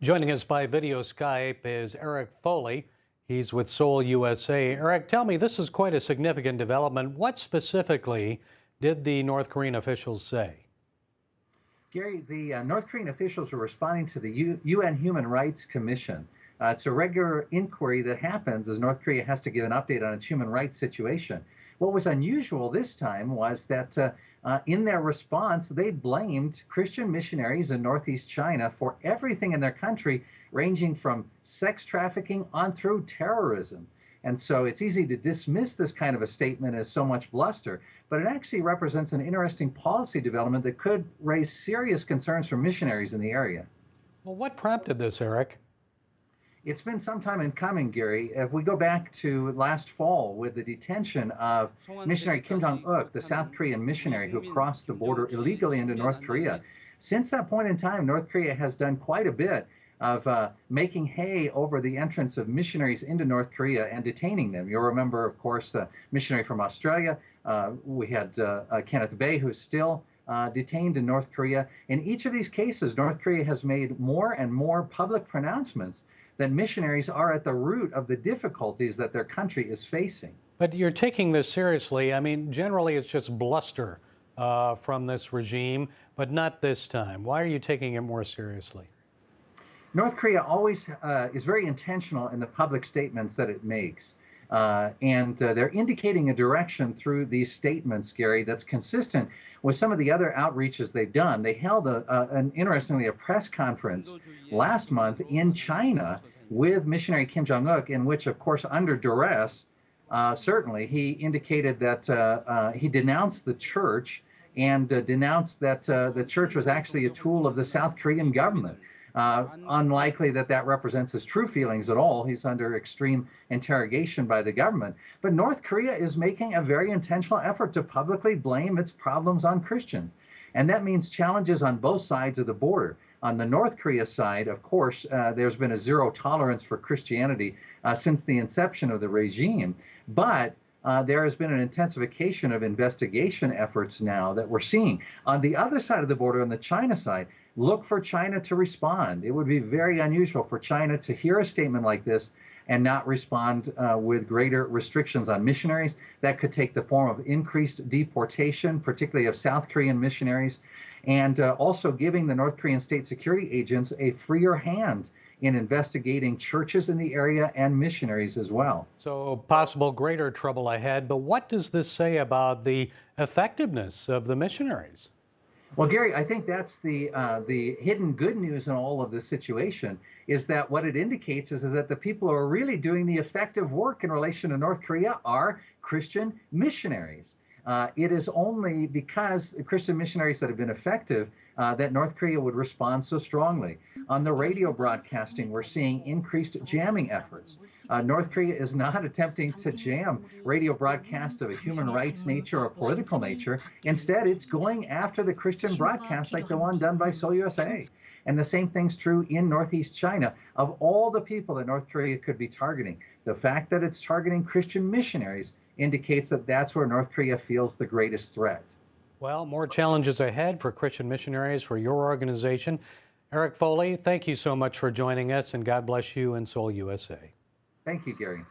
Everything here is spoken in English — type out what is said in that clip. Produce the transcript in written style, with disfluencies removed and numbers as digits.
Joining us by video Skype is Eric Foley. He's with Seoul USA. Eric, tell me, this is quite a significant development. What specifically did the North Korean officials say? Gary, the North Korean officials are responding to the UN Human Rights Commission. It's a regular inquiry that happens as North Korea has to give an update on its human rights situation. What was unusual this time was that in their response, they blamed Christian missionaries in Northeast China for everything in their country, ranging from sex trafficking on through terrorism. And so it's easy to dismiss this kind of a statement as so much bluster, but it actually represents an interesting policy development that could raise serious concerns for missionaries in the area. Well, what prompted this, Eric? It's been some time in coming, Gary. If we go back to last fall with the detention of missionary Kim Jong-uk, the South Korean missionary who crossed the border illegally into North Korea, since that point in time, North Korea has done quite a bit of making hay over the entrance of missionaries into North Korea and detaining them. You'll remember, of course, the missionary from Australia. We had Kenneth Bay, who's still detained in North Korea. In each of these cases, North Korea has made more and more public pronouncements that missionaries are at the root of the difficulties that their country is facing. But you're taking this seriously. I mean, generally it's just bluster from this regime, but not this time. Why are you taking it more seriously? North Korea always is very intentional in the public statements that it makes. And they're indicating a direction through these statements, Gary, that's consistent with some of the other outreaches they've done. They held, interestingly, a press conference last month in China with missionary Kim Jong-uk, in which, of course, under duress, certainly, he indicated that he denounced the church and denounced that the church was actually a tool of the South Korean government. Unlikely that that represents his true feelings at all. He's under extreme interrogation by the government. But North Korea is making a very intentional effort to publicly blame its problems on Christians. And that means challenges on both sides of the border. On the North Korea side, of course, there's been a zero tolerance for Christianity since the inception of the regime. But there has been an intensification of investigation efforts now that we're seeing. On the other side of the border, on the China side, look for China to respond. It would be very unusual for China to hear a statement like this and not respond with greater restrictions on missionaries. That could take the form of increased deportation, particularly of South Korean missionaries, and also giving the North Korean state security agents a freer hand in investigating churches in the area and missionaries as well. So possible greater trouble ahead, but what does this say about the effectiveness of the missionaries? Well, Gary, I think that's the hidden good news in all of this situation, is that what it indicates is that the people who are really doing the effective work in relation to North Korea are Christian missionaries. It is only because Christian missionaries that have been effective that North Korea would respond so strongly. On the radio broadcasting, we're seeing increased jamming efforts. North Korea is not attempting to jam radio broadcasts of a human rights nature or political nature. Instead, it's going after the Christian broadcasts like the one done by Seoul USA. And the same thing's true in Northeast China. Of all the people that North Korea could be targeting, the fact that it's targeting Christian missionaries indicates that that's where North Korea feels the greatest threat. Well, more challenges ahead for Christian missionaries for your organization. Eric Foley, thank you so much for joining us, and God bless you in Seoul, USA. Thank you, Gary.